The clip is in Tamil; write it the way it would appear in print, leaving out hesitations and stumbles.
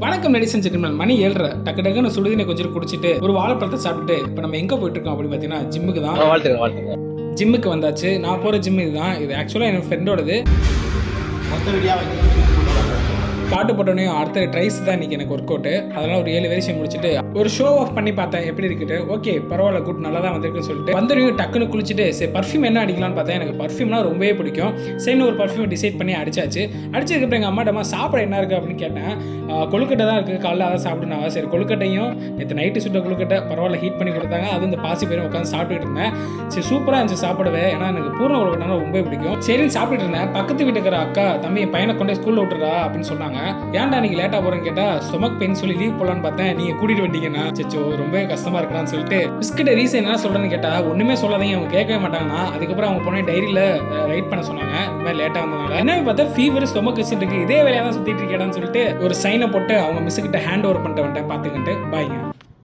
வணக்கம் லேடிஸ் அண்ட் ஜென்டில்மேன். மணி 7:30. டக்கு டக்குன்னு சுடுதண்ணி கொஞ்சம் குடிச்சிட்டு ஒரு வாழைப்பழத்தை சாப்பிட்டுட்டு இப்போ நம்ம எங்கே போயிட்டு இருக்கோம் அப்படின்னு பார்த்தீங்கன்னா ஜிம்முக்கு தான். ஜிம்முக்கு வந்தாச்சு. நான் போகிற ஜிம் இதுதான். இது ஆக்சுவலாக என் ஃப்ரெண்டோடது. பாட்டு போட்டோன்னே அடுத்த ட்ரைஸ் தான் இன்றைக்கி எனக்கு ஒர்க் அவுட்டு. அதெல்லாம் ஒரு 7 வேரியேஷன் முடிச்சுட்டு ஒரு ஷோ ஆஃப் பண்ணி பார்த்தேன் எப்படி இருக்குது. ஓகே பரவாயில்ல, குட், நல்லா தான் வந்திருக்குன்னு சொல்லிட்டு வந்துடும். டக்குன்னு குளிச்சுட்டு சரி பர்ஃப்யூம் என்ன அடிக்கலான்னு பார்த்தேன். எனக்கு பர்ஃப்யூம்னா ரொம்பவே பிடிக்கும். சரின்னு ஒரு பர்ஃப்யூம் டிசைட் பண்ணி அடிச்சாச்சு. அடிச்சதுக்கப்புறம் எங்கள் அம்மாட்டமா சாப்பிட என்ன இருக்குது அப்படின்னு கேட்டேன். கொழுக்கட்டை தான் இருக்குது, காலைல அதான் சாப்பிட்டுனாங்க. சரி கொழுக்கட்டையும் நேற்று நைட்டு சுட்ட கொழுக்கட்டை பரவாயில்ல ஹீட் பண்ணி கொடுத்தாங்க. அது இந்த பாசி பேரும் உட்காந்து சாப்பிட்டுட்டு இருந்தேன். சரி சூப்பராக இருந்துச்சு சாப்பிடவே. ஏன்னா எனக்கு பூர்ண கொழுக்கட்டைனா ரொம்ப பிடிக்கும். சரின்னு சாப்பிட்டுட்டு இருந்தேன். பக்கத்து வீட்டுக்கு இருக்கிற அக்கா தம்பி என் பையனை கொண்டே ஸ்கூலில் விட்டுறா அப்படின்னு சொன்னாங்க. ஏன்டா நீங்க லேட்டா போறேன்னு கேட்டா ஸ்டொமக் பெயின் சொல்லி லீவ் போலான்னு பார்த்தேன். நீங்க கூட்டிட்டு வந்தீங்கன்னா சச்சோ ரொம்ப கஷ்டமா இருக்கலாம்னு சொல்லிட்டு பிஸ்கட் ரீசன் என்ன சொல்றேன்னு கேட்டா ஒண்ணுமே சொல்லாதீங்க, அவங்க கேட்கவே மாட்டாங்கன்னா. அதுக்கப்புறம் அவங்க போன டைரியில ரைட் பண்ண சொன்னாங்க. இந்த மாதிரி லேட்டா வந்ததுனால என்ன பார்த்தா ஃபீவர் ஸ்டொமக் வச்சுட்டு இருக்கு, இதே வேலையா தான் சுத்திட்டு இருக்கேன்னு சொல்லிட்டு ஒரு சைனை போட்டு அவங்க மிஸ் கிட்ட ஹேண்ட் ஓவர் பண்ணிட்டு வந்துட்டேன். பாத்துக்கிட்டு பாய்ங்க.